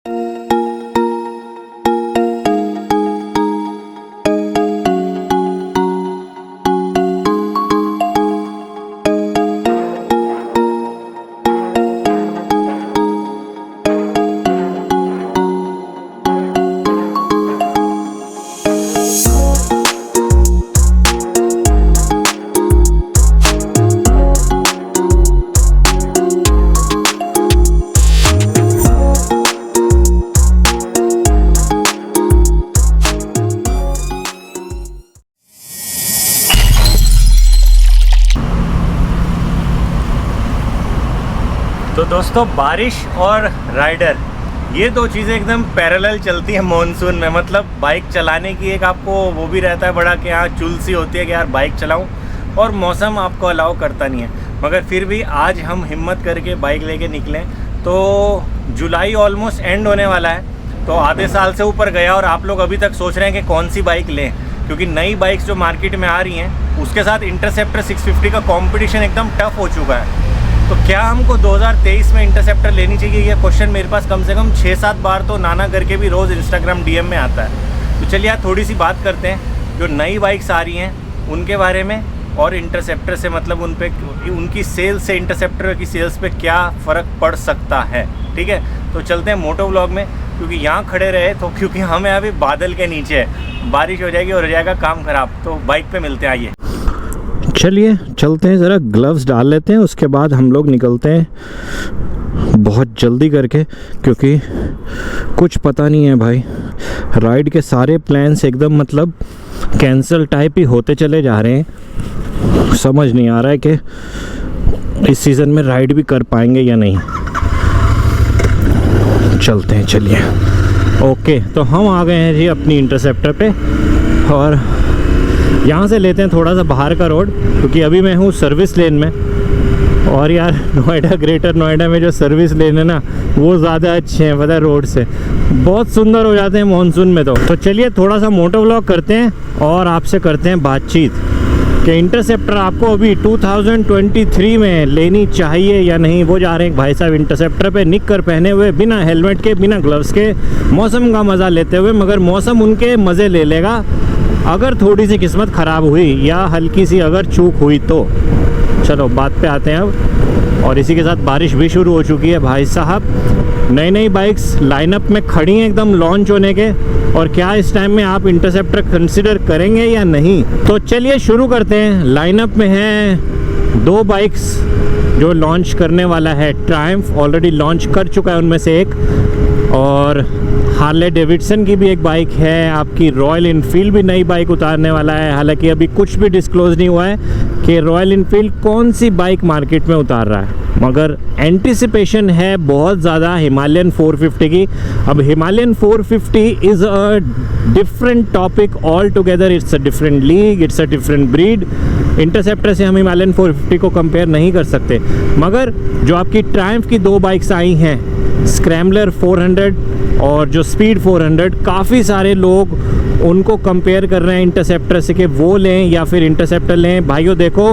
तो दोस्तों, बारिश और राइडर ये दो चीज़ें एकदम पैरेलल चलती हैं मॉनसून में। मतलब बाइक चलाने की एक आपको वो भी रहता है बड़ा कि हाँ चुल सी होती है कि यार बाइक चलाऊं, और मौसम आपको अलाउ करता नहीं है। मगर फिर भी आज हम हिम्मत करके बाइक लेके निकलें। तो जुलाई ऑलमोस्ट एंड होने वाला है, तो आधे साल से ऊपर गया और आप लोग अभी तक सोच रहे हैं कि कौन सी बाइक लें, क्योंकि नई बाइक्स जो मार्केट में आ रही हैं उसके साथ इंटरसेप्टर 650 का कॉम्पिटिशन एकदम टफ हो चुका है। तो क्या हमको 2023 में इंटरसेप्टर लेनी चाहिए, ये क्वेश्चन मेरे पास कम से कम 6-7 बार तो नाना करके भी रोज़ इंस्टाग्राम डीएम में आता है। तो चलिए यार थोड़ी सी बात करते हैं जो नई बाइक्स आ रही हैं उनके बारे में, और इंटरसेप्टर से मतलब उन पे उनकी सेल्स से इंटरसेप्टर की सेल्स पे क्या फ़र्क पड़ सकता है। ठीक है, तो चलते हैं मोटो व्लॉग में, क्योंकि यहाँ खड़े रहे तो क्योंकि हमें अभी बादल के नीचे है, बारिश हो जाएगी और हो जाएगा काम ख़राब। तो बाइक पे मिलते हैं, आइए चलिए चलते हैं, ज़रा ग्लव्स डाल लेते हैं, उसके बाद हम लोग निकलते हैं बहुत जल्दी करके, क्योंकि कुछ पता नहीं है भाई। राइड के सारे प्लान्स एकदम मतलब कैंसिल टाइप ही होते चले जा रहे हैं। समझ नहीं आ रहा है कि इस सीज़न में राइड भी कर पाएंगे या नहीं। चलते हैं, चलिए। ओके, तो हम आ गए हैं जी अपनी इंटरसेप्टर पे, और यहाँ से लेते हैं थोड़ा सा बाहर का रोड, क्योंकि अभी मैं हूँ सर्विस लेन में। और यार नोएडा, ग्रेटर नोएडा में जो सर्विस लेन है ना वो ज़्यादा अच्छे हैं, पता है, रोड से बहुत सुंदर हो जाते हैं मॉनसून में। तो चलिए थोड़ा सा मोटो व्लॉग करते हैं और आपसे करते हैं बातचीत कि इंटरसेप्टर आपको अभी 2023 में लेनी चाहिए या नहीं। वो जा रहे हैं भाई साहब इंटरसेप्टर पे निक्कर पहने हुए, बिना हेलमेट के, बिना ग्लव्स के, मौसम का मज़ा लेते हुए। मगर मौसम उनके मज़े ले लेगा अगर थोड़ी सी किस्मत ख़राब हुई या हल्की सी अगर चूक हुई तो। चलो बात पे आते हैं अब। और इसी के साथ बारिश भी शुरू हो चुकी है भाई साहब। नई नई बाइक्स लाइनअप में खड़ी हैं एकदम लॉन्च होने के, और क्या इस टाइम में आप इंटरसेप्टर कंसिडर करेंगे या नहीं। तो चलिए शुरू करते हैं। लाइनअप में हैं 2 बाइक्स जो लॉन्च करने वाला है। ट्रायम्फ ऑलरेडी लॉन्च कर चुका है उनमें से एक, और हार्ले डेविडसन की भी एक बाइक है। आपकी रॉयल इनफील्ड भी नई बाइक उतारने वाला है। हालांकि अभी कुछ भी डिस्क्लोज नहीं हुआ है कि रॉयल इनफील्ड कौन सी बाइक मार्केट में उतार रहा है, मगर एंटिसिपेशन है बहुत ज़्यादा हिमालयन 450 की। अब Himalayan 450 is a different topic all together. It's a different league, it's a different breed. Interceptor से हम हिमालयन 450 को कंपेयर नहीं कर सकते। मगर जो आपकी ट्रायम्फ की 2 बाइक्स आई हैं, स्क्रैम्बलर 400 और जो स्पीड 400, काफ़ी सारे लोग उनको कंपेयर कर रहे हैं इंटरसेप्टर से कि वो लें या फिर इंटरसेप्टर लें। भाइयों देखो,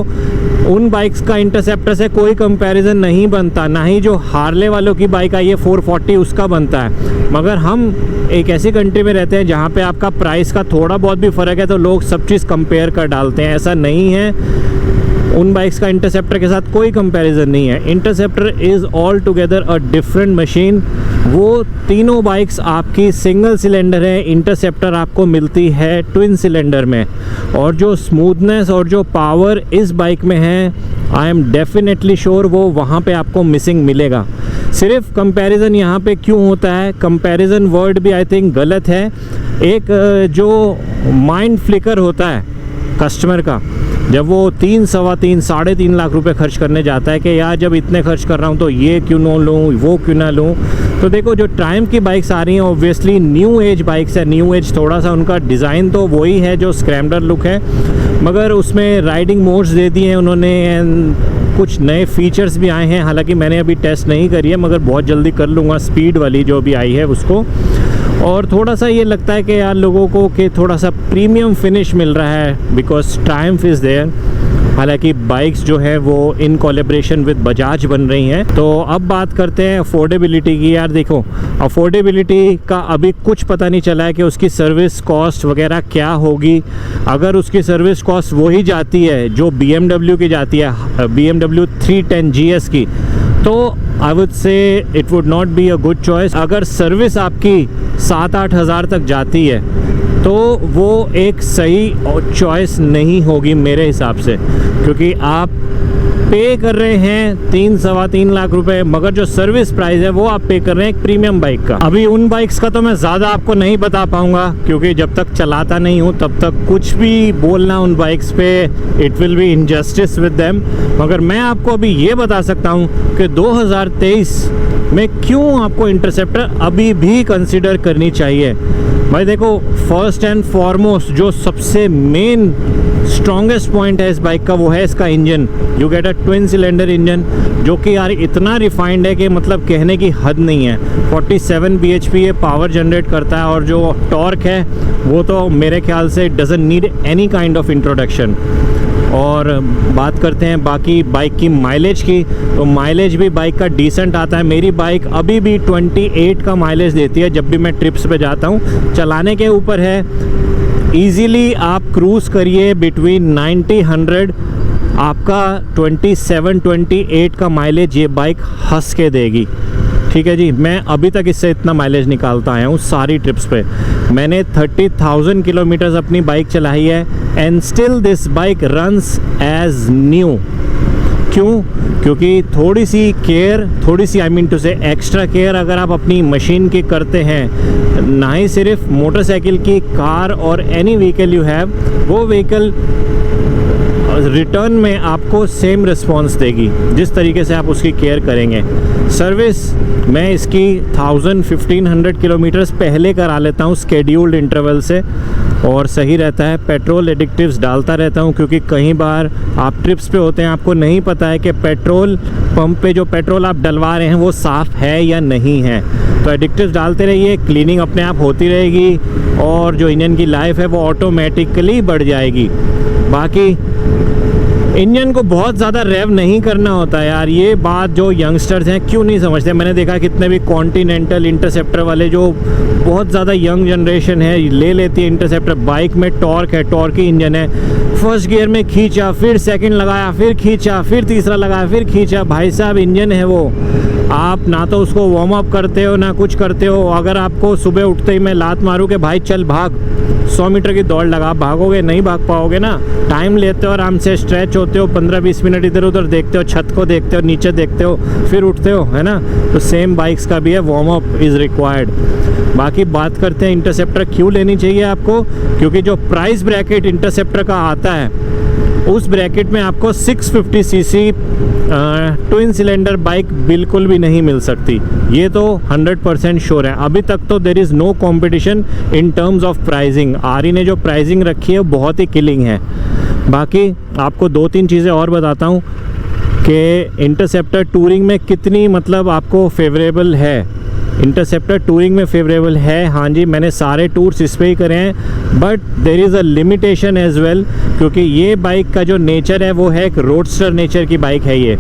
उन बाइक्स का इंटरसेप्टर से कोई कंपैरिजन नहीं बनता, ना ही जो हार्ले वालों की बाइक आई है 440 उसका बनता है। मगर हम एक ऐसी कंट्री में रहते हैं जहाँ पे आपका प्राइस का थोड़ा बहुत भी फ़र्क है तो लोग सब चीज़ कंपेयर कर डालते हैं। ऐसा नहीं है, उन बाइक्स का इंटरसेप्टर के साथ कोई कंपैरिजन नहीं है। Interceptor is all together a different machine. वो तीनों बाइक्स आपकी सिंगल सिलेंडर है, इंटरसेप्टर आपको मिलती है ट्विन सिलेंडर में, और जो स्मूथनेस और जो पावर इस बाइक में है, आई एम डेफिनेटली श्योर वो वहाँ पे आपको मिसिंग मिलेगा। सिर्फ कंपैरिजन यहाँ पे क्यों होता है, कंपैरिजन वर्ड भी आई थिंक गलत है। एक जो माइंड फ्लिकर होता है कस्टमर का, जब वो 3, सवा 3, 3.5 लाख रुपए खर्च करने जाता है कि यार जब इतने खर्च कर रहा हूँ तो ये क्यों ना लूँ, वो क्यों ना लूँ। तो देखो, जो ट्रायम्फ की बाइक्स आ रही हैं ऑब्वियसली न्यू एज बाइक्स है। न्यू एज थोड़ा सा उनका डिज़ाइन तो वही है जो स्क्रैम्बलर लुक है, मगर उसमें राइडिंग मोड्स दे दिए हैं उन्होंने, कुछ नए फीचर्स भी आए हैं। हालांकि मैंने अभी टेस्ट नहीं करी है, मगर बहुत जल्दी कर लूँगा स्पीड वाली जो भी आई है उसको। और थोड़ा सा ये लगता है कि यार लोगों को कि थोड़ा सा प्रीमियम फिनिश मिल रहा है बिकॉज ट्रायम्फ इज़ देयर। हालांकि बाइक्स जो है वो इन कोलैबोरेशन विद बजाज बन रही हैं। तो अब बात करते हैं अफोर्डेबिलिटी की। यार देखो, अफोर्डेबिलिटी का अभी कुछ पता नहीं चला है कि उसकी सर्विस कॉस्ट वगैरह क्या होगी। अगर उसकी सर्विस कॉस्ट वही जाती है जो BMW की जाती है, BMW 310 GS की, तो I would say it would not be a good choice. अगर सर्विस आपकी 7-8 हज़ार तक जाती है तो वो एक सही चॉइस नहीं होगी मेरे हिसाब से, क्योंकि आप पे कर रहे हैं 3-3.25 लाख रुपए, मगर जो सर्विस प्राइस है वो आप पे कर रहे हैं एक प्रीमियम बाइक का। अभी उन बाइक्स का तो मैं ज़्यादा आपको नहीं बता पाऊंगा, क्योंकि जब तक चलाता नहीं हूँ तब तक कुछ भी बोलना उन बाइक्स पे it will be injustice with them. मगर मैं आपको अभी ये बता सकता हूँ कि 2023 में क्यों आपको इंटरसेप्टर अभी भी कंसिडर करनी चाहिए। भाई देखो, फर्स्ट एंड फॉरमोस्ट जो सबसे मेन स्ट्रॉन्गेस्ट पॉइंट है इस बाइक का वो है इसका engine. You get a twin cylinder engine, जो कि यार इतना रिफाइंड है कि मतलब कहने की हद नहीं है। 47 bhp ये पावर जनरेट करता है, और जो टॉर्क है वो तो मेरे ख्याल से doesn't need any kind of introduction. और बात करते हैं बाकी बाइक की माइलेज की, तो माइलेज भी बाइक का डिसेंट आता है। मेरी बाइक अभी भी 28 का माइलेज देती है जब भी मैं ट्रिप्स पे जाता हूँ। चलाने के ऊपर है, ईज़िली आप क्रूज़ करिए बिटवीन 90-100, आपका 27-28 का माइलेज ये बाइक हंस के देगी। ठीक है जी, मैं अभी तक इससे इतना माइलेज निकालता आया हूँ सारी ट्रिप्स पे। मैंने 30,000 किलोमीटर्स अपनी बाइक चलाई है and still this bike runs as new. क्यों? क्योंकि थोड़ी सी केयर, थोड़ी सी I mean to say extra care अगर आप अपनी मशीन की करते हैं, ना ही सिर्फ मोटरसाइकिल की, कार और एनी व्हीकल यू हैव, वो व्हीकल रिटर्न में आपको सेम रिस्पॉन्स देगी जिस तरीके से आप उसकी केयर करेंगे। सर्विस मैं इसकी 1000-1500 किलोमीटर्स पहले करा लेता हूँ स्केड्यूल्ड इंटरवल से, और सही रहता है। पेट्रोल एडिक्टिव्स डालता रहता हूँ, क्योंकि कई बार आप ट्रिप्स पे होते हैं, आपको नहीं पता है कि पेट्रोल पंप पे जो पेट्रोल आप डलवा रहे हैं वो साफ़ है या नहीं है। तो एडिक्टिव्स डालते रहिए, क्लीनिंग अपने आप होती रहेगी, और जो इंजन की लाइफ है वो ऑटोमेटिकली बढ़ जाएगी। बाकी इंजन को बहुत ज़्यादा रेव नहीं करना होता है यार। ये बात जो यंगस्टर्स हैं क्यों नहीं समझते। मैंने देखा कितने भी कॉन्टिनेंटल इंटरसेप्टर वाले जो बहुत ज़्यादा यंग जनरेशन है ले लेती है इंटरसेप्टर। बाइक में टॉर्क है, टॉर्की इंजन है, फर्स्ट गियर में खींचा, फिर सेकंड लगाया, फिर खींचा, फिर तीसरा लगाया, फिर खींचा। भाई साहब, इंजन है वो, आप ना तो उसको वार्म अप करते हो ना कुछ करते हो। अगर आपको सुबह उठते ही मैं लात मारूँ कि भाई चल भाग, 100 मीटर की दौड़ लगा, भागोगे नहीं, भाग पाओगे ना। टाइम लेते हो, आराम से स्ट्रेच होते हो, 15-20 मिनट इधर उधर देखते हो, छत को देखते हो, नीचे देखते हो, फिर उठते हो, है ना। तो सेम बाइक्स का भी है, वार्म अप इज़ रिक्वायर्ड। बाकी बात करते हैं इंटरसेप्टर क्यों लेनी चाहिए आपको, क्योंकि जो प्राइस ब्रैकेट इंटरसेप्टर का आता है उस ब्रैकेट में आपको 650 सीसी ट्विन सिलेंडर बाइक बिल्कुल भी नहीं मिल सकती। ये तो 100% श्योर है। अभी तक तो there is no competition in terms of pricing. आरी ने जो प्राइसिंग रखी है बहुत ही किलिंग है। बाकी आपको 2-3 चीज़ें और बताता हूँ कि इंटरसेप्टर टूरिंग में कितनी मतलब आपको फेवरेबल है। इंटरसेप्टर टूरिंग में फेवरेबल है, हाँ जी, मैंने सारे टूर्स इस पे ही करे हैं, but there is a limitation as well, क्योंकि ये बाइक का जो नेचर है वो है एक रोडस्टर नेचर की बाइक है ये।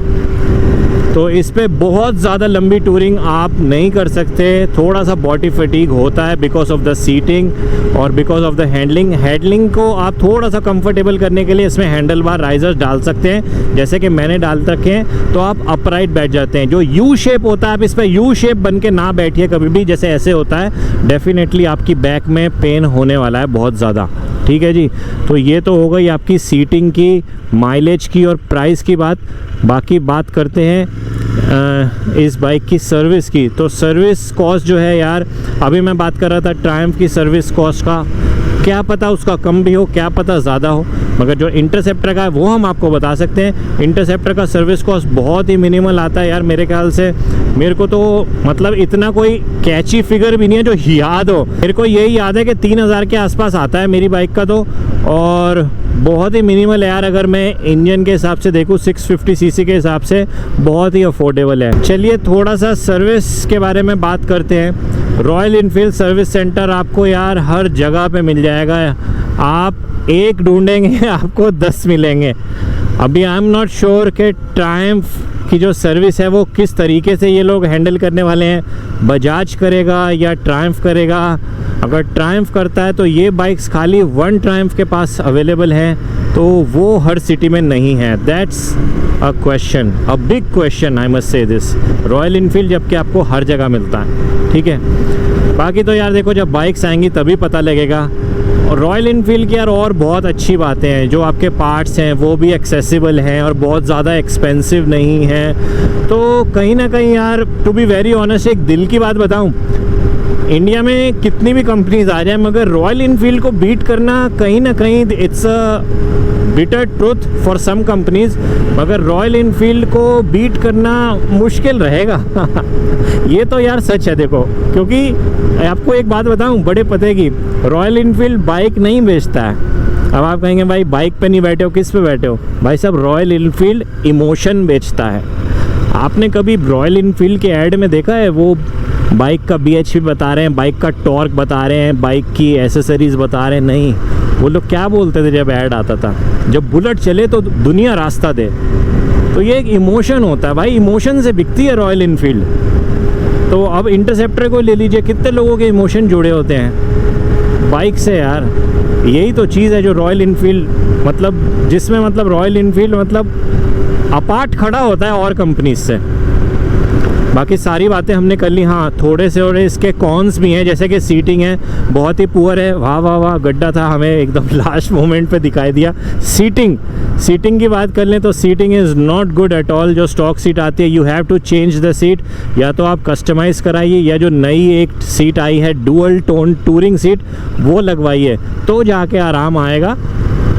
तो इस पे बहुत ज़्यादा लंबी टूरिंग आप नहीं कर सकते। थोड़ा सा बॉडी फटीग होता है बिकॉज ऑफ द सीटिंग और बिकॉज ऑफ द हैंडलिंग को आप थोड़ा सा कंफर्टेबल करने के लिए इसमें हैंडल बार राइजर्स डाल सकते हैं, जैसे कि मैंने डाल रखे हैं, तो आप अपराइट बैठ जाते हैं। जो यू शेप होता है, आप इस पर यू शेप बन के ना बैठिए कभी भी, जैसे ऐसे होता है, डेफिनेटली आपकी बैक में पेन होने वाला है बहुत ज़्यादा। ठीक है जी, तो ये तो हो गई आपकी सीटिंग की, माइलेज की और प्राइस की बात। बाकी बात करते हैं इस बाइक की सर्विस की। तो सर्विस कॉस्ट जो है यार, अभी मैं बात कर रहा था ट्रायम्फ की सर्विस कॉस्ट का, क्या पता उसका कम भी हो, क्या पता ज़्यादा हो, मगर जो इंटरसेप्टर का है वो हम आपको बता सकते हैं। इंटरसेप्टर का सर्विस कॉस्ट बहुत ही मिनिमल आता है यार मेरे ख्याल से। मेरे को तो मतलब इतना कोई कैची फिगर भी नहीं है जो याद हो। मेरे को यही याद है कि 3000 के आसपास आता है मेरी बाइक का तो, और बहुत ही मिनिमल है यार। अगर मैं इंजन के हिसाब से देखूँ 650 सीसी के हिसाब से बहुत ही अफोर्डेबल है। चलिए थोड़ा सा सर्विस के बारे में बात करते हैं। रॉयल इनफील्ड सर्विस सेंटर आपको यार हर जगह पे मिल जाएगा। आप एक ढूंढेंगे आपको 10 मिलेंगे। अभी आई एम नॉट श्योर कि ट्रायम्फ की जो सर्विस है वो किस तरीके से ये लोग हैंडल करने वाले हैं, बजाज करेगा या ट्रायम्फ करेगा। अगर ट्रायम्फ करता है तो ये बाइक्स खाली वन ट्रायम्फ के पास अवेलेबल हैं, तो वो हर सिटी में नहीं है। That's a question, a big question, I must say this. Royal Enfield जबकि आपको हर जगह मिलता है, ठीक है। बाकी तो यार देखो, जब बाइक्स आएंगी तभी पता लगेगा। और रॉयल इनफील्ड की यार और बहुत अच्छी बातें हैं, जो आपके पार्ट्स हैं वो भी एक्सेसिबल हैं और बहुत ज़्यादा एक्सपेंसिव नहीं हैं। तो कहीं ना कहीं यार, टू बी वेरी ऑनेस्ट, एक दिल की बात बताऊं, इंडिया में कितनी भी कंपनीज आ जाए, मगर रॉयल इनफील्ड को बीट करना कहीं ना कहीं it's a bitter truth for some companies, मगर रॉयल इनफील्ड को बीट करना मुश्किल रहेगा। ये तो यार सच है। देखो, क्योंकि आपको एक बात बताऊं बड़े पते की, रॉयल इनफील्ड बाइक नहीं बेचता है। अब आप कहेंगे भाई बाइक पे नहीं बैठे हो, किस पे बैठे हो? भाई साहब, रॉयल इनफील्ड इमोशन बेचता है। आपने कभी रॉयल इनफील्ड के ऐड में देखा है वो बाइक का BHP बता रहे हैं, बाइक का टॉर्क बता रहे हैं, बाइक की एसेसरीज बता रहे हैं? नहीं। वो लोग क्या बोलते थे जब ऐड आता था, जब बुलेट चले तो दुनिया रास्ता दे। तो ये एक इमोशन होता है भाई, इमोशन से बिकती है रॉयल इनफील्ड। तो अब इंटरसेप्टर को ले लीजिए, कितने लोगों के इमोशन जुड़े होते हैं बाइक से यार। यही तो चीज़ है जो रॉयल इनफील्ड मतलब, जिसमें मतलब रॉयल इनफील्ड मतलब अपार्ट खड़ा होता है और कंपनीज से। बाकी सारी बातें हमने कर ली। हाँ, थोड़े से और इसके कॉन्स भी हैं, जैसे कि सीटिंग है बहुत ही पुअर है। वाह वाह वाह, गड्ढा था, हमें एकदम लास्ट मोमेंट पे दिखाई दिया। सीटिंग की बात कर लें तो seating is not good at all. जो स्टॉक सीट आती है, you have to change the seat, या तो आप कस्टमाइज़ कराइए या जो नई एक सीट आई है डुअल टोन टूरिंग सीट, वो लगवाइए तो जाके आराम आएगा,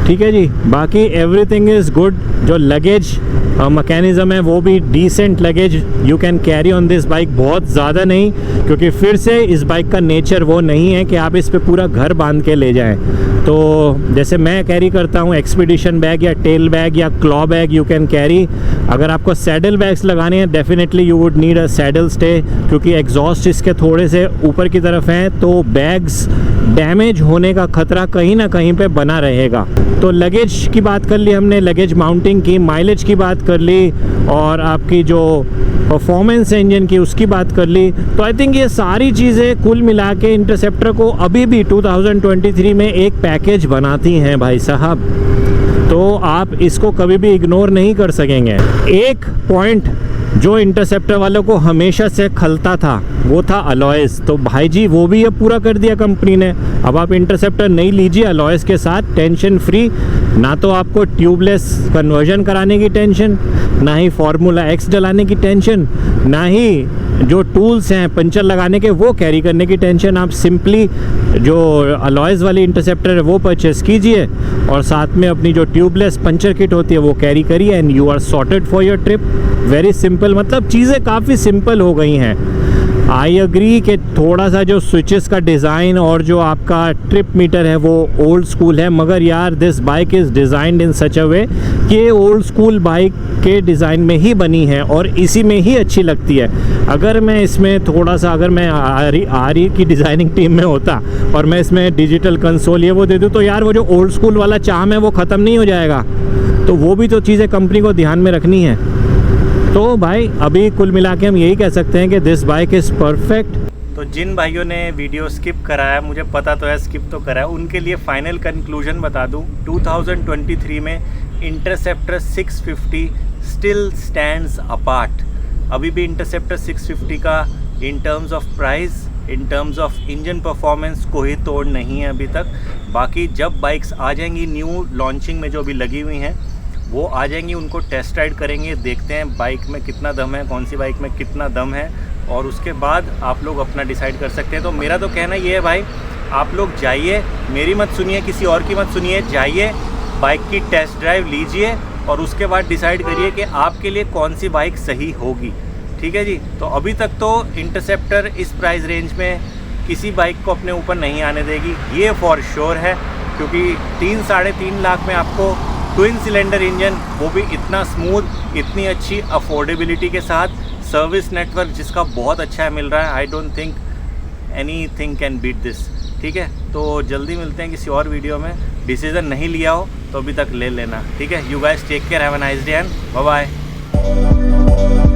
ठीक है जी। बाकी एवरीथिंग इज़ गुड। जो लगेज मैकेनिज़्म है वो भी decent luggage you can carry on this bike, बहुत ज़्यादा नहीं, क्योंकि फिर से इस बाइक का नेचर वो नहीं है कि आप इस पे पूरा घर बांध के ले जाएं। तो जैसे मैं कैरी करता हूँ एक्सपीडिशन बैग या टेल बैग या claw bag you can carry. अगर आपको सैडल बैग्स लगाने हैं, definitely you would need a saddle stay, क्योंकि एग्जॉस्ट इसके थोड़े से ऊपर की तरफ हैं, तो बैग्स डैमेज होने का खतरा कहीं ना कहीं पे बना रहेगा। तो लगेज की बात कर ली हमने, लगेज माउंटिंग की, माइलेज की बात कर ली, और आपकी जो परफॉर्मेंस इंजन की उसकी बात कर ली। तो आई थिंक ये सारी चीज़ें कुल मिला के इंटरसेप्टर को अभी भी 2023 में एक पैकेज बनाती हैं भाई साहब। तो आप इसको कभी भी इग्नोर नहीं कर सकेंगे। एक पॉइंट जो इंटरसेप्टर वालों को हमेशा से खलता था वो था अलॉयज़। तो भाई जी वो भी अब पूरा कर दिया कंपनी ने। अब आप इंटरसेप्टर नहीं लीजिए अलॉयज़ के साथ, टेंशन फ्री। ना तो आपको ट्यूबलेस कन्वर्जन कराने की टेंशन, ना ही फार्मूला एक्स डलाने की टेंशन, ना ही जो टूल्स हैं पंचर लगाने के वो कैरी करने की टेंशन। आप सिंपली जो अलॉयज़ वाली इंटरसेप्टर है वो परचेस कीजिए और साथ में अपनी जो ट्यूबलेस पंचर किट होती है वो कैरी करिए and you are sorted for your trip. Very simple, मतलब चीज़ें काफ़ी सिंपल हो गई हैं। आई एग्री कि थोड़ा सा जो स्विचेस का डिज़ाइन और जो आपका ट्रिप मीटर है वो ओल्ड स्कूल है, मगर यार this bike is designed in such a way कि ये ओल्ड स्कूल बाइक के डिज़ाइन में ही बनी है और इसी में ही अच्छी लगती है। अगर मैं इसमें थोड़ा सा, अगर मैं आरी की डिज़ाइनिंग टीम में होता और मैं इसमें डिजिटल कंसोल ये वो दे दूँ तो यार वो जो ओल्ड स्कूल वाला चार्म है वो ख़त्म नहीं हो जाएगा। तो वो भी तो चीज़ें कंपनी को ध्यान में रखनी है। तो भाई अभी कुल मिला के हम यही कह सकते हैं कि दिस बाइक इज़ परफेक्ट। तो जिन भाइयों ने वीडियो स्किप कराया, मुझे पता तो है स्किप तो करा है, उनके लिए फाइनल कंक्लूजन बता दूं। 2023 में इंटरसेप्टर 650 स्टिल स्टैंड्स अपार्ट। अभी भी इंटरसेप्टर 650 का इन terms of price, in terms of engine performance कोई तोड़ नहीं है अभी तक। बाकी जब बाइक्स आ जाएंगी न्यू लॉन्चिंग में जो अभी लगी हुई हैं वो आ जाएंगी, उनको टेस्ट राइड करेंगे, देखते हैं बाइक में कितना दम है, कौन सी बाइक में कितना दम है, और उसके बाद आप लोग अपना डिसाइड कर सकते हैं। तो मेरा तो कहना ये है भाई, आप लोग जाइए, मेरी मत सुनिए, किसी और की मत सुनिए, जाइए बाइक की टेस्ट ड्राइव लीजिए और उसके बाद डिसाइड करिए कि आपके लिए कौन सी बाइक सही होगी। ठीक है जी। तो अभी तक तो इंटरसेप्टर इस प्राइस रेंज में किसी बाइक को अपने ऊपर नहीं आने देगी, ये फॉर श्योर है, क्योंकि 3-3.5 लाख में आपको ट्विन सिलेंडर इंजन, वो भी इतना स्मूथ, इतनी अच्छी अफोर्डेबिलिटी के साथ, सर्विस नेटवर्क जिसका बहुत अच्छा है मिल रहा है। I don't think anything can beat this. ठीक है, तो जल्दी मिलते हैं किसी और वीडियो में। डिसीज़न नहीं लिया हो तो अभी तक ले लेना, ठीक है। You guys take care, have a nice day and bye bye.